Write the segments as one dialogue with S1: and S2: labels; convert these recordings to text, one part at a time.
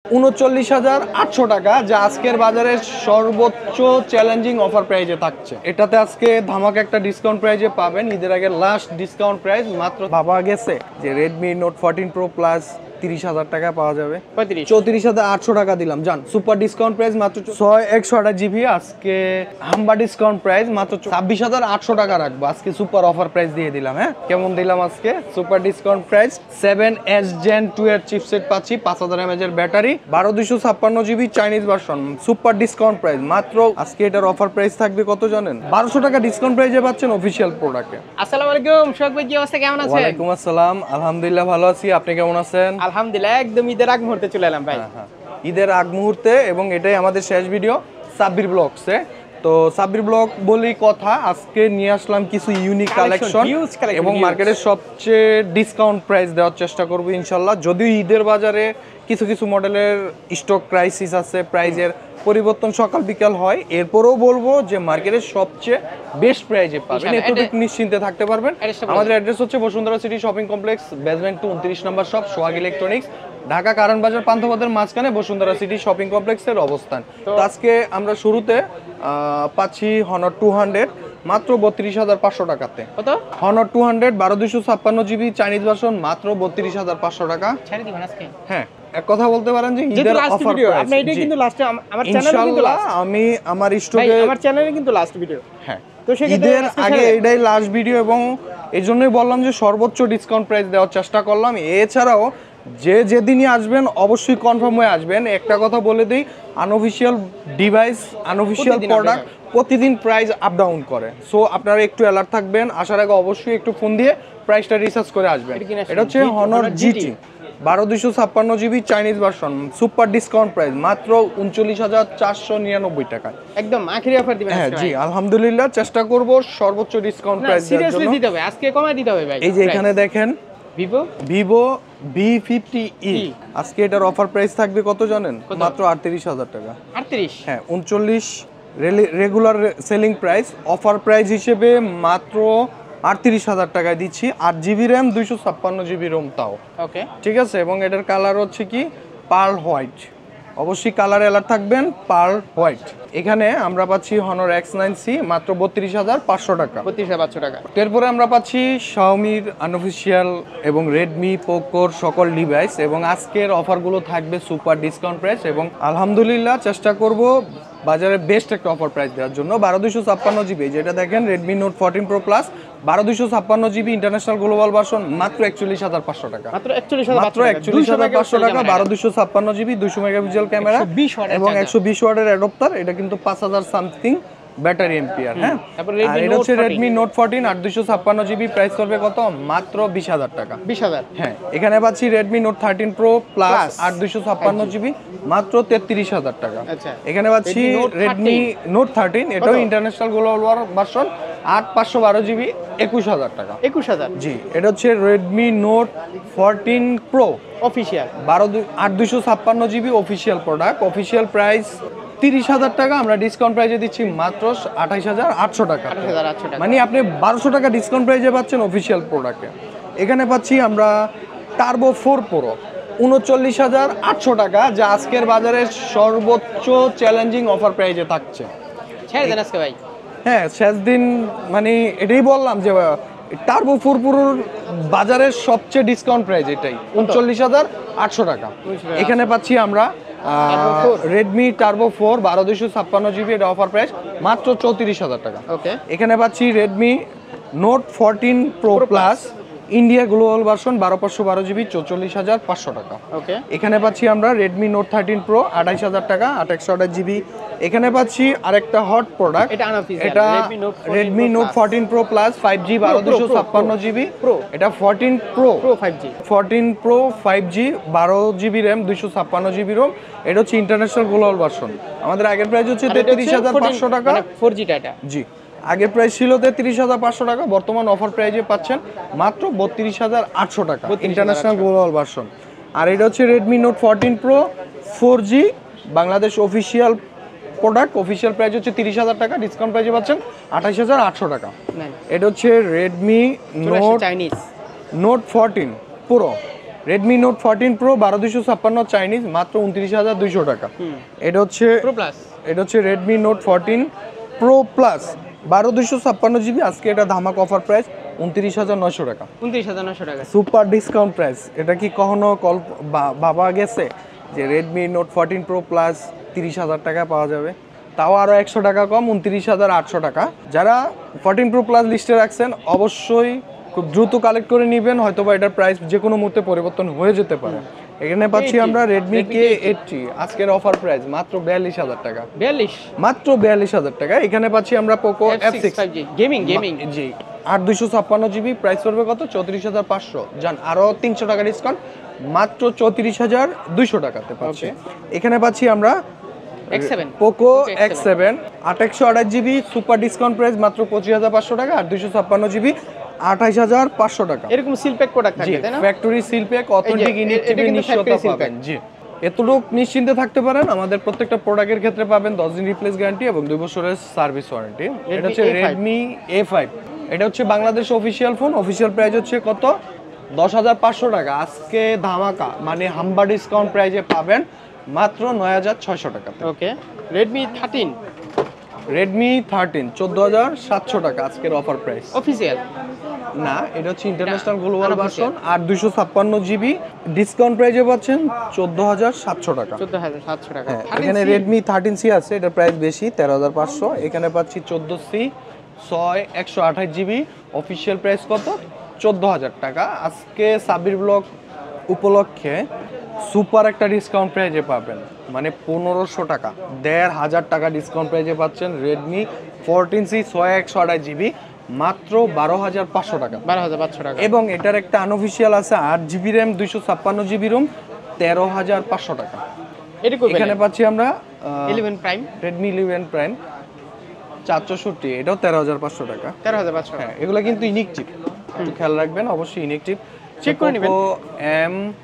S1: 39,800 টাকা, যা আজকের বাজারের সর্বোচ্চ চ্যালেঞ্জিং অফার প্রাইজে থাকছে। এটাতে আজকে ধামাকা একটা ডিসকাউন্ট প্রাইজে পাবেন, ঈদের আগে লাস্ট ডিসকাউন্ট প্রাইস। মাত্র ভাবা গেছে যে রেডমি নোট 14 প্রো প্লাস 30,000 টাকা পাওয়া যাবে, 34,800 টাকা দিলাম। জান সুপার ডিসকাউন্ট প্রাইস মাত্র 128 জিবি। আজকে হাম্বা ডিসকাউন্ট প্রাইস মাত্র 26,800 টাকা রাখবো। আজকে সুপার অফার প্রাইস দিয়ে দিলাম। হ্যাঁ, কেমন দিলাম আজকে super discount price. 7S Gen 2 এর চিপসেট পাচ্ছি, 5000 mAh এর battery, 12256 GB Chinese version, super discount price. মাত্র আজকে এটার অফার প্রাইস থাকবে কত জানেন? 1200 টাকা ডিসকাউন্ট প্রাইসে পাচ্ছেন অফিশিয়াল প্রোডাক্টে।
S2: আসসালামু আলাইকুম সোহাগ ভাই, কি অবস্থা, কেমন আছেন?
S1: ওয়ালাইকুম আসসালাম, আলহামদুলিল্লাহ ভালো আছি, আপনি কেমন আছেন?
S2: আলহামদুলিল্লাহ, একদম ঈদের আগ মুহূর্তে চলে এলাম ভাই।
S1: ঈদের আগ মুহূর্তে, এবং এটাই আমাদের শেষ ভিডিও সাব্বির ব্লগসে। তো সাব্বির ব্লগ বলি কথা, আজকে নিয়ে আসলাম কিছু ইউনিক কালেকশন এবং মার্কেটের সবচেয়ে ডিসকাউন্ট প্রাইস দেওয়ার চেষ্টা করব ইনশাল্লাহ। যদিও ঈদের বাজারে কিছু কিছু মডেলের স্টক ক্রাইসিস আছে, প্রাইজের পরিবর্তন সকাল বিকাল হয়, এরপরেও বলবো যে মার্কেটের সবচেয়ে বেস্ট প্রাইজে পাবেন, এতটুকু নিশ্চিন্তে থাকতে পারবেন। আমাদের অ্যাড্রেস হচ্ছে Bashundhara city shopping complex, basement 29 নম্বর শপ, সোহাগ ইলেকট্রনিক্স, ঢাকা কারণ বাজার পান্থপথের মাঝখানে বসুন্ধরা সিটি শপিং কমপ্লেক্সের অবস্থান। তো আজকে আমরা শুরুতে পাচ্ছি হনর 200 মাত্র 32,500 টাকাতে।
S2: কত?
S1: হনর 200 12256 জিবি চাইনিজ ভার্সন মাত্র 32,500 টাকা।
S2: ছেড়ে দিবেন আজকে?
S1: হ্যাঁ, এক কথা বলতে পারেন যে ঈদের অফার প্রাইস।
S2: আপনি এটা কিন্তু লাস্টে আমার চ্যানেলে কিন্তু লাস্ট,
S1: আমি আমার স্টকে
S2: আমার চ্যানেলে কিন্তু লাস্ট ভিডিও।
S1: হ্যাঁ,
S2: তো
S1: ঈদের আগে এটাই লাস্ট ভিডিও, এবং এই জন্যই বললাম যে সর্বোচ্চ ডিসকাউন্ট প্রাইস দেওয়ার চেষ্টা করলাম। এছাড়াও যে যেদিনই আসবেন অবশ্যই কনফার্ম হয়ে আসবেন। একটা কথা বলে দিই, আনঅফিশিয়াল ডিভাইস, আনঅফিশিয়াল প্রোডাক্ট প্রতিদিন প্রাইস আপ ডাউন করে। সো আপনারা একটু অ্যালার্ট থাকবেন, আসার আগে অবশ্যই একটু ফোন দিয়ে প্রাইসটা রিসার্চ করে আসবেন। এটা হচ্ছে Honor GT 12256 GB Chinese version, super discount price মাত্র 39,499 টাকা।
S2: একদম আখেরি অফার দিবেন?
S1: হ্যাঁ জি, আলহামদুলিল্লাহ চেষ্টা করব সর্বোচ্চ ডিসকাউন্ট প্রাইস দেওয়ার জন্য।
S2: সিরিয়াসলি দিতে হবে, আজকে কমায় দিতে হবে ভাই।
S1: এই যে এখানে দেখেন ভিভো V50e, আজকে এটার অফার প্রাইস থাকবে কত জানেন? মাত্র 38,000 টাকা।
S2: 38?
S1: হ্যাঁ, 39 regular selling price, offer price হিসেবে মাত্র 38,000 টাকায় দিচ্ছি। 8GB র্যাম, 256 জিবি রোম, তাও
S2: ওকে, ঠিক
S1: ঠিক আছে। এবং এটার কালার হচ্ছে কি পার্ল হোয়াইট, অবশ্যই কালার অ্যালার্ট থাকবেন, পার্ল হোয়াইট। এখানে আমরা পাচ্ছি হনর X9C মাত্র 32,500 টাকা।
S2: 32,500 টাকা।
S1: এরপরে আমরা পাচ্ছি শাওমির আনঅফিশিয়াল এবং রেডমি, পোকোর সকল ডিভাইস, এবং আজকের অফারগুলো থাকবে সুপার ডিসকাউন্ট প্রাইস, এবং আলহামদুলিল্লাহ চেষ্টা করব বাজারে বেস্ট একটা অফার প্রাইস দেওয়ার জন্য। 12256 জিবি, যেটা দেখেন Redmi note 14 pro plus 12256 GB international global version মাত্র 41,500 টাকা।
S2: মাত্র 41,500
S1: টাকা, 12256 জিবি, 200 মেগাপিক্সেল ক্যামেরা এবং 120 ওয়াটের অ্যাডাপ্টার। এটা কিন্তু 5000 সামথিং ব্যাটারি এম্পিয়ার। হ্যাঁ, আর এটা হচ্ছে রেডমি নোট 14 856 জিবি, প্রাইস করবে কত? মাত্র 20,000 টাকা।
S2: 20,000?
S1: হ্যাঁ, এখানে পাচ্ছি Redmi note 13 pro plus 856 GB মাত্র 33,000 টাকা। এখানে পাচ্ছি রেডমি নোট 13, এটাও ইন্টারন্যাশনাল গ্লোবাল ভার্সন, 8512 জিবি, 21,000 টাকা।
S2: 21,000?
S1: জি, এটা হচ্ছে Redmi note 14 pro
S2: official,
S1: 856 GB official product, official price 30,000 টাকা। আমরা ডিসকাউন্ট প্রাইসে দিচ্ছি মাত্র 28,800 টাকা। মানে আপনি 1200 টাকা ডিসকাউন্ট প্রাইসে পাচ্ছেন অফিশিয়াল প্রোডাক্টে। এখানে পাচ্ছি আমরা টার্বো 4 প্রো 39,800 টাকা, যা আজকের বাজারের সর্বোচ্চ চ্যালেঞ্জিং অফার প্রাইসে থাকছে।
S2: ছেড়ে দেন আজকে ভাই।
S1: হ্যাঁ, শেষ দিন, মানে এটাই বললাম যে টার্বো 4 প্রোর বাজারের সবচেয়ে ডিসকাউন্ট প্রাইস এটাই, 39,800 টাকা। এখানে পাচ্ছি আমরা রেডমি টার্বো 4 12256 জিবি, এটা অফার প্রাইস মাত্র 34,000 টাকা।
S2: ওকে,
S1: এখানে পাচ্ছি Redmi note 14 pro plus India global version 12512 GB, 44,500 টাকা।
S2: ওকে,
S1: এখানে পাচ্ছি আমরা রেডমি নোট 13 প্রো 28,000 টাকা, 2828 জিবি। এখানে পাচ্ছি আরেকটা হট প্রোডাক্ট, এটা Redmi note 14 pro plus 5G 12256 GB pro, এটা 14 pro 5G 14 pro 5G 12 GB RAM, 256 GB ROM. এটা হচ্ছে ইন্টারন্যাশনাল গ্লোবাল ভার্সন। আমাদের আগের প্রাইস হচ্ছে 33,500 টাকা,
S2: 4G ডাটা।
S1: জি, আগের প্রাইস ছিল 33,500 টাকা, বর্তমান অফার প্রাইজে পাচ্ছেন মাত্র 32,800 টাকা, ইন্টারন্যাশনাল গ্লোবাল ভার্সন। আর এটা হচ্ছে Redmi note 14 pro 4G Bangladesh official product, official price হচ্ছে 30,000 টাকা, ডিসকাউন্ট প্রাইসে পাচ্ছেন 28,800 টাকা। এটা হচ্ছে Redmi note 14 pro, Redmi note 14 pro 12256 Chinese মাত্র 29200 টাকা। এটা হচ্ছে
S2: প্রো প্লাস,
S1: এটা হচ্ছে Redmi note 14 pro plus 12256 GB, আজকে এটা ধামাক অফার প্রাইস 29900 টাকা।
S2: 29900 টাকা।
S1: Super discount price. এটা কি কখনো ভাবা গেছে যে রেডমি নোট 14 প্রো প্লাস 30000 টাকা পাওয়া যাবে? তাও আরও 100 টাকা কম, 29800 টাকা। যারা 14 প্রো প্লাস লিস্টে রাখছেন অবশ্যই খুব দ্রুত কালেক্ট করে নেবেন, হয়তোবা এটার প্রাইস যে কোনো মুহূর্তে পরিবর্তন হয়ে যেতে পারে। এখানে পাচ্ছি আমরা রেডমি K80, আজকের অফার প্রাইস মাত্র 42000 টাকা।
S2: 42,
S1: মাত্র 42000 টাকা। এখানে পাচ্ছি আমরা পোকো F6
S2: 5G গেমিং
S1: জি 8256 জিবি, প্রাইস পড়বে কত? 34500। জান আরো 300 টাকা ডিসকাউন্ট, মাত্র 34200 টাকাতে পাচ্ছি। এখানে পাচ্ছি আমরা
S2: X7,
S1: Poco X7 828 GB, super discount price মাত্র 25500 টাকা। আর 256 জিবি 28500 টাকা।
S2: এরকম সিল প্যাক প্রোডাক্ট
S1: জি
S2: থাকবে তাই না?
S1: Factory seal pack, authentic inactive নিশ্চয়তা পাবেন। জি এতটুকু নিশ্চিন্তে থাকতে পারেন, আমাদের প্রত্যেকটা প্রোডাক্টের ক্ষেত্রে পাবেন 10 দিন রিপ্লেস গ্যারান্টি এবং 2 বছরের সার্ভিস ওয়ারেন্টি। এটা হচ্ছে রেডমি A5, এটা হচ্ছে Bangladesh official phone. Official price হচ্ছে কত? 10500 টাকা। আজকে ধামাকা মানে হাম্বা ডিসকাউন্ট প্রাইসে পাবেন মাত্র 9600 টাকাতে।
S2: ওকে, রেডমি 13
S1: 14700 টাকা আজকের অফার প্রাইস।
S2: অফিসিয়াল
S1: না, এটা হচ্ছে ইন্টারন্যাশনাল গ্লোবাল ভার্সন। আর 256 জিবি ডিসকাউন্ট প্রাইসে পাচ্ছেন 14700 টাকা।
S2: 14700 টাকা।
S1: হ্যাঁ, এখানে রেডমি 13C আছে, এটা প্রাইস বেশি 13500। এখানে পাচ্ছি 14C 128 জিবি, অফিসিয়াল প্রাইস কত? 14000 টাকা। আজকে সাবির ব্লগ উপলক্ষে সুপার একটা ডিসকাউন্ট প্রাইজে পাবেন, মানে 1500 টাকা, 1500 টাকা ডিসকাউন্ট প্রাইজে পাচ্ছেন রেডমি 14C 128 জিবি মাত্র 12500 টাকা।
S2: 12500 টাকা।
S1: এবং এটার একটা আনঅফিসিয়াল আছে 8 জিবি র্যাম 256 জিবি রোম 13500 টাকা। এখানে পাচ্ছি আমরা
S2: 11 প্রাইম,
S1: রেডমি 11 প্রাইম 464, এটাও 13500 টাকা।
S2: 13500 টাকা।
S1: হ্যাঁ, এগুলো কিন্তু ইউনিক চিপ, একটু খেয়াল রাখবেন, অবশ্যই ইউনিক চিপ।
S2: চেক করে নেবেন।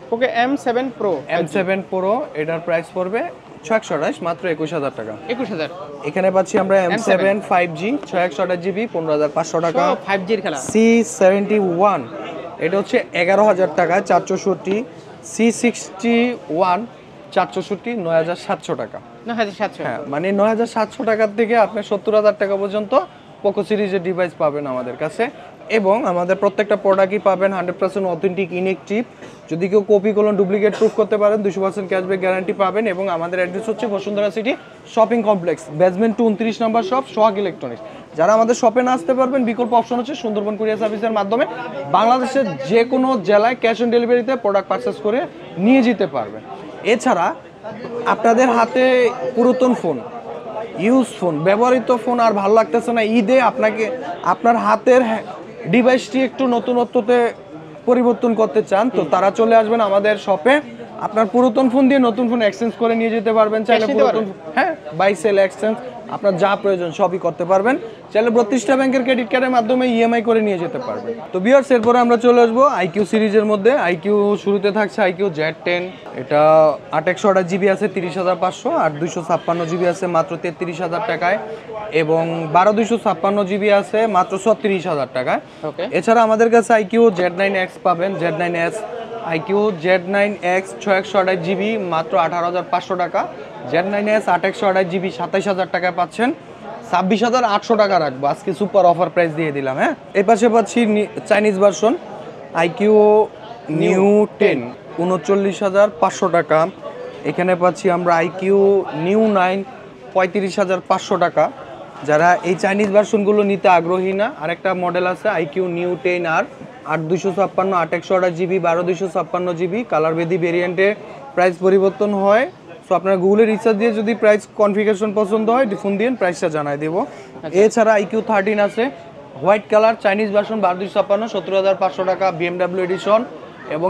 S2: Poco M7 Pro,
S1: M7 Pro এটার প্রাইস পড়বে 628, মাত্র 21000 টাকা।
S2: 21000।
S1: এখানে পাচ্ছি আমরা M7 5G 628 জিবি 15500 টাকা।
S2: 5G এর খেলা।
S1: C71 এটা হচ্ছে 11000 টাকা 464। C61 464 9700 টাকা।
S2: 9700।
S1: হ্যাঁ, মানে 9700 টাকার থেকে আপনি 70000 টাকা পর্যন্ত পোকো সিরিজের ডিভাইস পাবেন আমাদের কাছে। এবং আমাদের প্রত্যেকটা প্রোডাক্টই পাবেন 100% অথেন্টিক ইনএক্টিভ। যদি কেউ কপি করুন ডুপ্লিকেট প্রুফ করতে পারেন 200% ক্যাশব্যাক গ্যারান্টি পাবেন। এবং আমাদের অ্যাড্রেস হচ্ছে Bashundhara city shopping complex, basement 29 নম্বর শপ, সোহাগ ইলেকট্রনিক্স। যারা আমাদের শপে না আসতে পারবেন, বিকল্প অপশন হচ্ছে সুন্দরবন কুরিয়ার সার্ভিসের মাধ্যমে বাংলাদেশের যে কোনো জেলায় ক্যাশ অন ডেলিভারিতে প্রোডাক্ট পারচেস করে নিয়ে যেতে পারবেন। এছাড়া আপনাদের হাতে পুরাতন ফোন, ইউজ ফোন, ব্যবহৃত ফোন আর ভালো লাগতেছে না, ঈদে আপনাকে আপনার হাতের ডিভাইসটি একটু নতুনত্বতে পরিবর্তন করতে চান, তো তারা চলে আসবেন আমাদের শপে। আপনার পুরাতন ফোন দিয়ে নতুন ফোন এক্সচেঞ্জ করে নিয়ে যেতে পারবেন। চাইলে পুরাতন, হ্যাঁ, বাই সেল এক্সচেঞ্জ আপনার যা প্রয়োজন সবই করতে পারবেন। চাইলে 32টা ব্যাংকের ক্রেডিট কার্ডের মাধ্যমে ইএমআই করে নিয়ে যেতে পারবেন। তো ভিউয়ার্স, এরপরে আমরা চলে আসবো আইকিউ সিরিজের মধ্যে। আইকিউ শুরুতে থাকছে আইকিউ Z10, এটা 828 জিবি আছে 30500, আর 256 জিবি আছে মাত্র 33000 টাকায়, এবং 12256 জিবি আছে মাত্র 36000 টাকায়। এছাড়া আমাদের কাছে আইকিউ Z9X পাবেন, Z9S, আইকিউ Z9X 628 জিবি মাত্র 18500 টাকা, Z9S 828 জিবি 27000 টাকায় পাচ্ছেন। 26800 টাকা রাখবো, আজকে সুপার অফার প্রাইস দিয়ে দিলাম। হ্যাঁ, এই পাশে পাচ্ছি চাইনিজ ভার্সন আইকিউ নিউ 10 39500 টাকা। এখানে পাচ্ছি আমরা আইকিউ নিউ 9 35500 টাকা। যারা এই চাইনিজ ভার্সনগুলো নিতে আগ্রহী না, আরেকটা মডেল আছে iQOO Neo 10R 8256 828 GB 12256 GB, colour বেদি ভেরিয়েন্টে প্রাইস পরিবর্তন হয়। সো আপনার গুগলে রিসার্চ দিয়ে যদি প্রাইস কনফিগারেশন পছন্দ হয় ফোন দিয়ে প্রাইসটা জানাই দেবো। এছাড়া আইকিউ 13 আছে হোয়াইট কালার চাইনিজ ভার্সন 12256 17500 টাকা, BMW এডিশন, এবং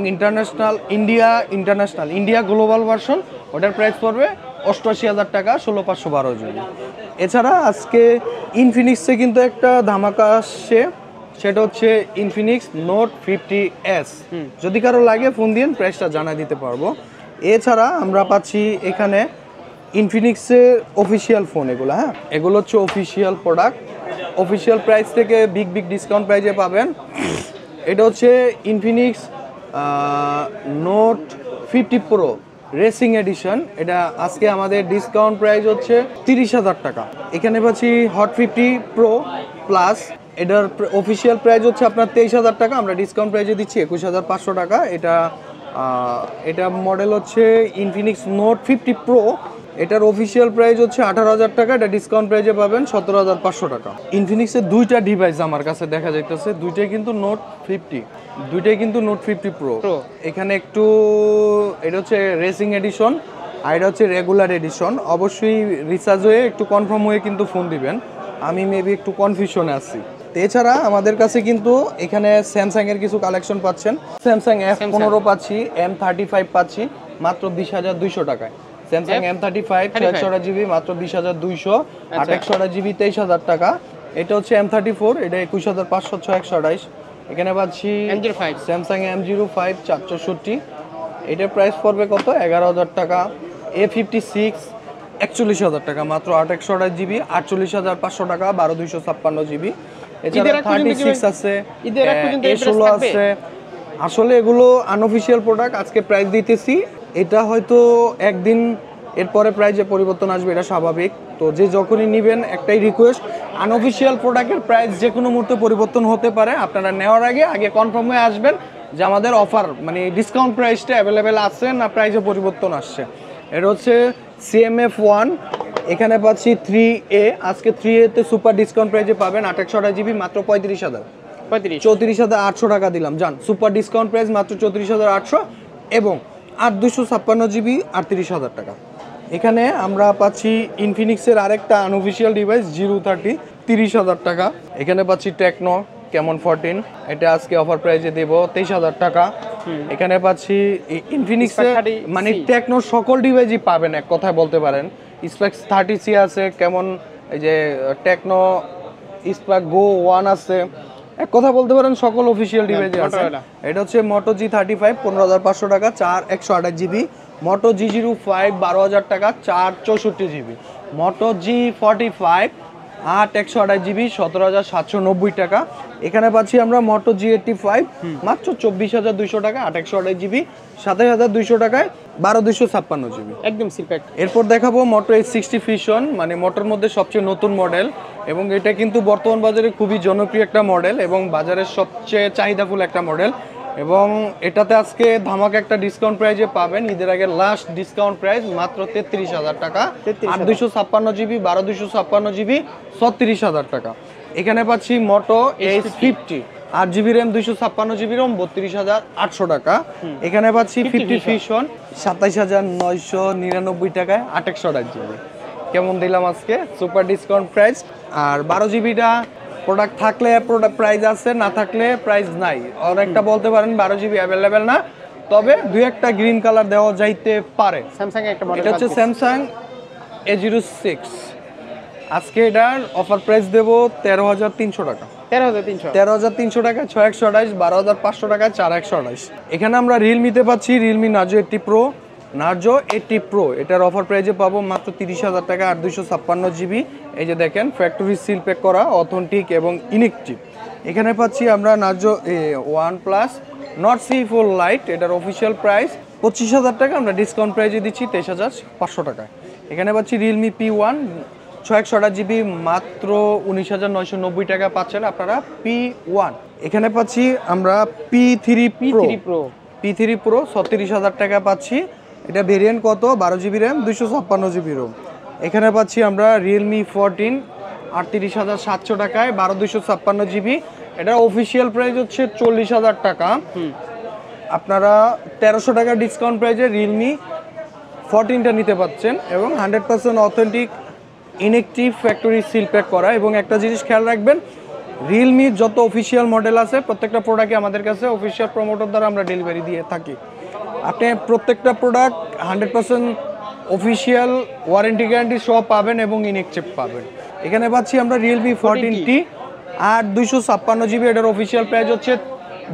S1: ইন্ডিয়া গ্লোবাল ভার্সন, ওটার প্রাইস পড়বে 88000 টাকা 16512 জিবি। এছাড়া আজকে ইনফিনিক্সে কিন্তু একটা ধামাকা আসছে, সেটা হচ্ছে ইনফিনিক্স নোট 50S। যদি কারো লাগে ফোন দিয়ে প্রাইসটা জানাই দিতে পারবো। এছাড়া আমরা পাচ্ছি এখানে ইনফিনিক্সের অফিসিয়াল ফোন, এগুলো, হ্যাঁ, এগুলো হচ্ছে অফিসিয়াল প্রোডাক্ট, অফিসিয়াল প্রাইস থেকে বিগ ডিসকাউন্ট প্রাইসে পাবেন। এটা হচ্ছে Infinix note 50 pro racing addition, এটা আজকে আমাদের ডিসকাউন্ট প্রাইস হচ্ছে 30,000 টাকা। এখানে পাচ্ছি হট 50 প্রো প্লাস, এটার অফিসিয়াল প্রাইস হচ্ছে আপনার 23,000 টাকা, আমরা ডিসকাউন্ট প্রাইসে দিচ্ছি 21,500 টাকা। এটা মডেল হচ্ছে ইনফিনিক্স নোট 50 প্রো, এটার অফিসিয়াল প্রাইস হচ্ছে 18,000 টাকা, এটা ডিসকাউন্ট প্রাইসে পাবেন 17,500 টাকা। ইনফিনিক্সের দুইটা ডিভাইস আমার কাছে দেখা যাইতেছে, দুইটাই কিন্তু নোট 50, দুইটাই কিন্তু নোট 50 প্রো। এখানে একটু এটা হচ্ছে রেসিং এডিশন আর এটা হচ্ছে রেগুলার এডিশন। অবশ্যই রিসার্চ হয়ে একটু কনফার্ম হয়ে কিন্তু ফোন দিবেন, আমি মেবি একটু কনফিউশনে আছি। এছাড়া আমাদের কাছে কিন্তু এখানে স্যামসাং এর কিছু কালেকশন পাচ্ছেন, স্যামসাং F15 পাচ্ছি, M35 পাচ্ছি মাত্র 20,200 টাকায়। স্যামসাং M35 6GB মাত্র 20,200, 8GB 23,000 টাকা। এটা হচ্ছে M34, এটা 21,500 628। এখানে পাচ্ছি স্যামসাং M05 464, এটার প্রাইস পড়বে কত 11,000 টাকা। A56 41,000 টাকা মাত্র 828GB 48,500 টাকা, 12,256GB। এছাড়া 36 আছে, A16 আছে। আসলে এগুলো আনঅফিশিয়াল প্রোডাক্ট, আজকে প্রাইস দিতেছি, এটা হয়তো একদিন এরপরে প্রাইসে পরিবর্তন আসবে, এটা স্বাভাবিক। তো যে যখনই নেবেন একটাই রিকোয়েস্ট, আনঅফিশিয়াল প্রোডাক্টের প্রাইস যে কোনো মুহূর্তে পরিবর্তন হতে পারে, আপনারা নেওয়ার আগে কনফার্ম হয়ে আসবেন যে আমাদের অফার মানে ডিসকাউন্ট প্রাইসটা অ্যাভেলেবেল আছে না প্রাইসে পরিবর্তন আসছে। এটা হচ্ছে CMF1, এখানে পাচ্ছি 3A, আজকে 3A-তে সুপার ডিসকাউন্ট প্রাইসে পাবেন 28GB মাত্র 34,800 টাকা দিলাম জান। সুপার ডিসকাউন্ট প্রাইস মাত্র 34,800 এবং 8,256GB 38,000 টাকা। এখানে আমরা পাচ্ছি ইনফিনিক্সের আরেকটা আনঅফিশিয়াল ডিভাইস 030 30,000 টাকা। এখানে পাচ্ছি টেকনো কেমন 14, এটা আজকে অফার প্রাইসে দেব 23,000 টাকা। এখানে পাচ্ছি ইনফিনিক্সের মানে টেকনোর সকল ডিভাইসই পাবেন এক কথায় বলতে পারেন। স্পার্ক 30C আছে, কেমন এই যে টেকনো স্পার্ক গো 1 আছে, এক কথা বলতে পারেন সকল অফিসিয়াল ডিভাইসে আছে। এটা হচ্ছে মোটো G35 15,500 টাকা 4/128GB, মোটো G05 12,000 টাকা 4/64GB, মোটো G45 8/128GB 17,790 টাকা। এখানে পাচ্ছি আমরা মোটো G85 মাত্র 24,200 টাকা 8/128GB 27,200 টাকায় 12,256GB,
S2: একদম সিলপ্যাক।
S1: এরপর দেখাবো মোটো H60 ফিউশন, মানে মোটোর মধ্যে সবচেয়ে নতুন মডেল এবং এটা কিন্তু বর্তমান বাজারে খুবই জনপ্রিয় একটা মডেল এবং বাজারের সবচেয়ে চাহিদাফুল একটা মডেল। এবং এটাতে আজকে ধামাকা একটা ডিসকাউন্ট প্রাইজে পাবেন, ঈদের আগে লাস্ট ডিসকাউন্ট প্রাইস মাত্র 33,000 টাকা, 8,256GB 12,256GB 36,000 টাকা। এখানে পাচ্ছি মোটো H50 8GB RAM 256GB ROM 32,800 টাকা। এখানে পাচ্ছি 50 ফিউশন 27,999 টাকায় 8/128GB। কেমন দিলাম আজকে সুপার ডিসকাউন্ট প্রাইস। আর 12GBটা প্রোডাক্ট থাকলে প্রোডাক্ট প্রাইস আছে, না থাকলে প্রাইস নাই। অনেকটা বলতে পারেন 12GB অ্যাভেলেবেল না, তবে দুই একটা গ্রিন কালার দেওয়া যাইতে পারে।
S2: স্যামসাং এর একটা মডেল,
S1: এটা হচ্ছে স্যামসাং A06, আজকে এটার অফার প্রাইস দেব 13,300 টাকা। 13,300 টাকা 6/128, 12,500 টাকা 4/128। এখানে আমরা রিয়েলমিতে পাচ্ছি Realme Narzo 80 pro, Narzo 80 pro, এটার অফার প্রাইসে পাবো মাত্র 30,000 টাকা 8,256GB। এই যে দেখেন ফ্যাক্টরি সিল প্যাক করা, অথেন্টিক এবং ইনেকটিভ। এখানে পাচ্ছি আমরা Narzo OnePlus Nord C4 Lite, এটার অফিসিয়াল প্রাইস 25,000 টাকা, আমরা ডিসকাউন্ট প্রাইসে দিচ্ছি 23,500 টাকায়। এখানে পাচ্ছি রিয়েলমি P1 6/128GB মাত্র 19,990 টাকা পাচ্ছেন আপনারা P1। এখানে পাচ্ছি আমরা P3 Pro 36,000 টাকা পাচ্ছি, এটা ভেরিয়েন্ট কত 12GB RAM 256GB ROM। এখানে পাচ্ছি আমরা রিয়েলমি 14 38,700 টাকায় 12,256GB, এটা অফিসিয়াল প্রাইস হচ্ছে 40,000 টাকা। আপনারা 1,300 টাকা ডিসকাউন্ট প্রাইসে রিয়েলমি 14টা নিতে পাচ্ছেন এবং 100% authentic inactive factory seal pack করা। এবং একটা জিনিস খেয়াল রাখবেন, রিয়েলমির যত অফিসিয়াল মডেল আছে প্রত্যেকটা প্রোডাক্টে আমাদের কাছে অফিসিয়াল প্রমোটার দ্বারা আমরা ডেলিভারি দিয়ে থাকি। আপনি প্রত্যেকটা প্রোডাক্ট 100% অফিসিয়াল ওয়ারেন্টি গ্যারান্টি সহ পাবেন এবং ইনেকটিভ পাবেন। এখানে পাচ্ছি আমরা রিয়েলমি 14T 8/256GB, এটার অফিসিয়াল প্রাইস হচ্ছে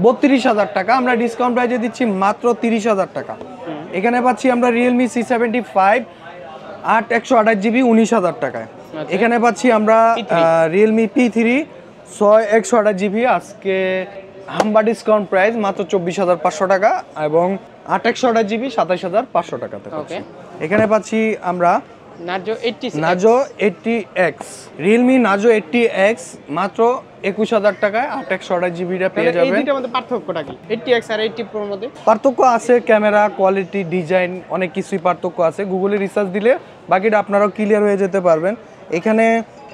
S1: 32,000 টাকা, আমরা ডিসকাউন্ট প্রাইসে দিচ্ছি মাত্র 30,000 টাকা। এখানে পাচ্ছি আমরা রিয়েলমি C75 8/128GB 19,000 টাকায়। এখানে পাচ্ছি আমরা রিয়েলমি P3 6/128GB আজকে হাম্বা ডিসকাউন্ট প্রাইস মাত্র 24,500 টাকা এবং 8/128 জিবি 27,500 টাকাতে পাচ্ছি। এখানে পাচ্ছি আমরা Narzo 80X, Realme Narzo 80X মাত্র 21,000 টাকায় 8/128 জিবিটা পেয়ে যাবেন।
S2: এই দুইটার মধ্যে পার্থক্যটা কি? 80X আর 80 Pro এর মধ্যে
S1: পার্থক্য আছে, ক্যামেরা কোয়ালিটি, ডিজাইন, অনেক কিছুই পার্থক্য আছে। গুগলে রিসার্চ দিলে বাকিটা আপনারাও ক্লিয়ার হয়ে যেতে পারবেন। এখানে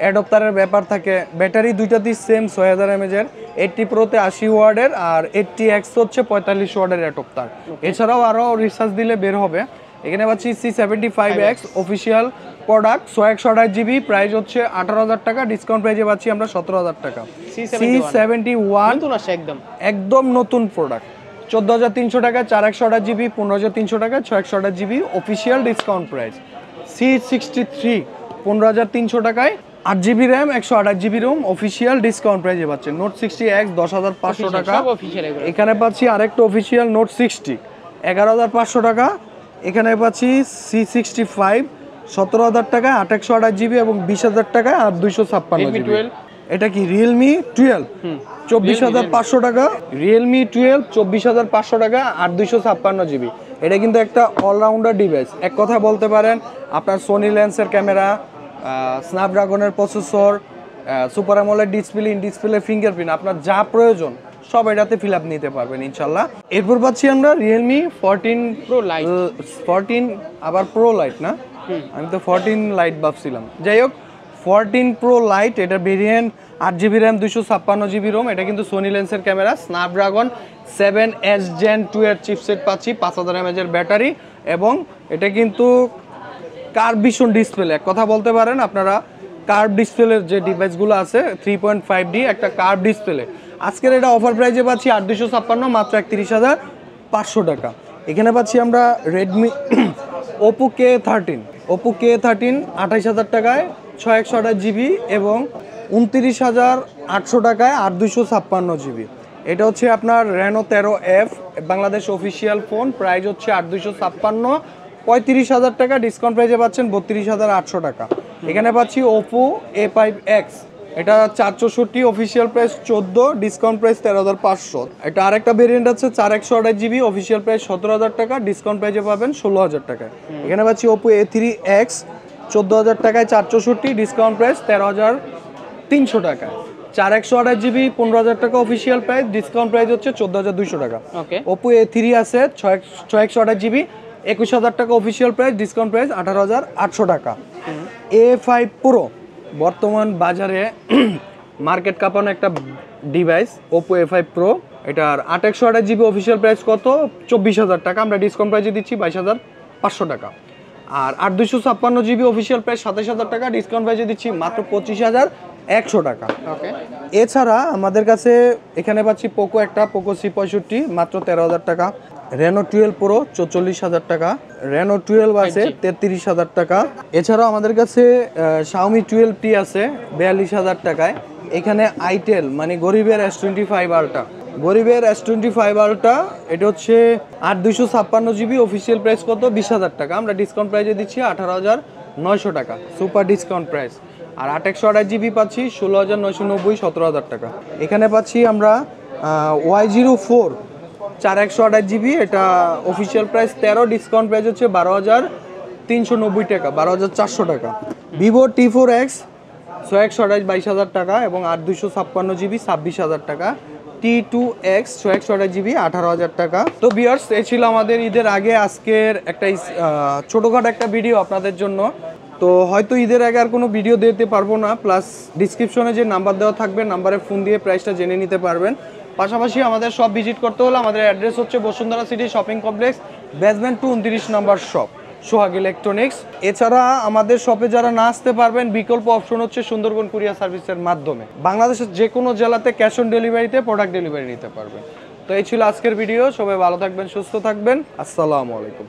S1: অ্যাডপ্টারের ব্যাপার থাকে। ব্যাটারি দুইটাতেই সেম 6000 mAh এর, 80 Proতে 80 ওয়াটের আর 80X হচ্ছে 45 ওয়াটের অ্যাডপ্টার। এছাড়াও আরও রিসার্চ দিলে বের হবে। এখানে পাচ্ছি C75X official product 128 GB, price হচ্ছে 18,000 টাকা, ডিসকাউন্ট প্রাইসে পাচ্ছি আমরা 17,000 টাকা। C71 একদম নতুন প্রোডাক্ট 14,300 টাকা, 4/128 জিবি, 15,300 টাকা, 6/128 GB official discount price. C63 15,300 টাকায়, 8 GB RAM, 128 GB ROM official discount প্রাইসে পাচ্ছেন। নোট 60X 10,500 টাকা। এখানে পাচ্ছি আরেকটা অফিসিয়াল নোট 60 11,500 টাকা। এখানে পাচ্ছি C65 17,000 টাকা, 8/128 জিবি এবং 20,000 টাকা আর 256 জিবি। এটা কি রিয়েলমি 12 24,500 টাকা, রিয়েলমি 12 24,500 টাকা আর 256 জিবি। এটা কিন্তু একটা অলরাউন্ডার ডিভাইস। এক কথা বলতে পারেন আপনার সোনি লেন্সের ক্যামেরা, স্ন্যাপড্রাগনের processor, super AMOLED display, in display fingerprint, আপনার যা প্রয়োজন সব এটাতে ফিল আপ নিতে পারবেন ইনশাল্লাহ। এরপর পাচ্ছি আমরা রিয়েলমি 14 Pro Lite, 14 আবার প্রো লাইট না, আমি তো 14 লাইট ভাবছিলাম। যাই হোক 14 Pro Lite, এটা variant 8 GB RAM 256 GB ROM. এটা কিন্তু সোনি লেন্সের ক্যামেরা, স্ন্যাপড্রাগন 7S Gen 2 এর চিপসেট পাচ্ছি, 5000 mAh এর ব্যাটারি এবং এটা কিন্তু কার্ভ ভিশন ডিসপ্লে। এক কথা বলতে পারেন আপনারা কার্ভ ডিসপ্লের যে ডিভাইসগুলো আছে 3.5D একটা কার্ভ ডিসপ্লে। আজকের এটা অফার প্রাইসে পাচ্ছি 8,256 মাত্র 31,500 টাকা। এখানে পাচ্ছি আমরা রেডমি ওপো K13 28,000 টাকায় 6/128 জিবি এবং 29,800 টাকায় 8,256 জিবি। এটা হচ্ছে আপনার Reno 13F Bangladesh official phone, price হচ্ছে 8,256, 35,000 টাকা, ডিসকাউন্ট প্রাইসে পাচ্ছেন 32,800 টাকা। এখানে পাচ্ছি ওপো A5X, এটা 464 অফিসিয়াল প্রাইস 14, ডিসকাউন্ট প্রাইস 13,500। এটা আরেকটা ভেরিয়েন্ট আছে 4/128 জিবি, অফিসিয়াল প্রাইস 17,000 টাকা, ডিসকাউন্ট প্রাইসে পাবেন 16,000 টাকায়। এখানে পাচ্ছি ওপো A3X 14,000 টাকায় 464, ডিসকাউন্ট প্রাইস 13,300 টাকা। 4/128 জিবি 15,000 টাকা অফিসিয়াল প্রাইস, ডিসকাউন্ট প্রাইস হচ্ছে 14,200 টাকা। ওপো A3 আছে 6/128 জিবি 21,000 টাকা অফিসিয়াল প্রাইস, ডিসকাউন্ট প্রাইস 18,800 টাকা। A5 Pro বর্তমান বাজারে মার্কেট কাঁপানো একটা ডিভাইস, ওপো A5 Pro। এটার 8/128 জিবি অফিসিয়াল প্রাইস কত? 24,000 টাকা, আমরা ডিসকাউন্ট প্রাইসে দিচ্ছি 22,500 টাকা। আর 8/256 জিবি অফিসিয়াল প্রাইস 27,000 টাকা, ডিসকাউন্ট প্রাইসে দিচ্ছি মাত্র 25,100 টাকা। এছাড়া আমাদের কাছে এখানে পাচ্ছি পোকো পোকো C65 মাত্র 13,000 টাকা, Reno 12 Pro 44,000 টাকা, Reno 12 আছে 33,000 টাকা। এছাড়াও আমাদের কাছে Xiaomi 12T আছে 42,000 টাকায়। এখানে আইটেল মানে গরিবের S25 Ultra, গরিবের S25 Ultra, এটা হচ্ছে 8/256 জিবি, অফিসিয়াল প্রাইস কত? 20,000 টাকা, আমরা ডিসকাউন্ট প্রাইসে দিচ্ছি 18,900 টাকা, সুপার ডিসকাউন্ট প্রাইস। আর 8/128 জিবি পাচ্ছি 16,990, 17,000 টাকা। এখানে পাচ্ছি আমরা Y04 4/128 জিবি, এটা অফিসিয়াল প্রাইস 13, ডিসকাউন্ট প্রাইস হচ্ছে 12,390 টাকা, 12,400 টাকা। ভিভো T4X 6/128 22,000 টাকা এবং 8/256 জিবি 26,000 টাকা। T2X 6/128 জিবি 18,000 টাকা। তো ভিউয়ার্স, এই ছিল আমাদের ঈদের আগে আজকের একটা ছোটোখাটো একটা ভিডিও আপনাদের জন্য। তো হয়তো ঈদের আগে আর কোনো ভিডিও দিতে পারবো না, প্লাস ডিসক্রিপশনে যে নাম্বার দেওয়া থাকবে নাম্বারে ফোন দিয়ে প্রাইসটা জেনে নিতে পারবেন। পাশাপাশি আমাদের সব ভিজিট করতে হলে আমাদের অ্যাড্রেস হচ্ছে Bashundhara city shopping complex, basement 29 নম্বর শপ, সোহাগ ইলেকট্রনিক্স। এছাড়া আমাদের শপে যারা না আসতে পারবেন, বিকল্প অপশন হচ্ছে সুন্দরবন কুরিয়ার সার্ভিসের মাধ্যমে বাংলাদেশের যে কোনো জেলাতে ক্যাশ অন ডেলিভারিতে প্রোডাক্ট ডেলিভারি নিতে পারবেন। তো এই ছিল আজকের ভিডিও। সবাই ভালো থাকবেন, সুস্থ থাকবেন। আসসালামু আলাইকুম।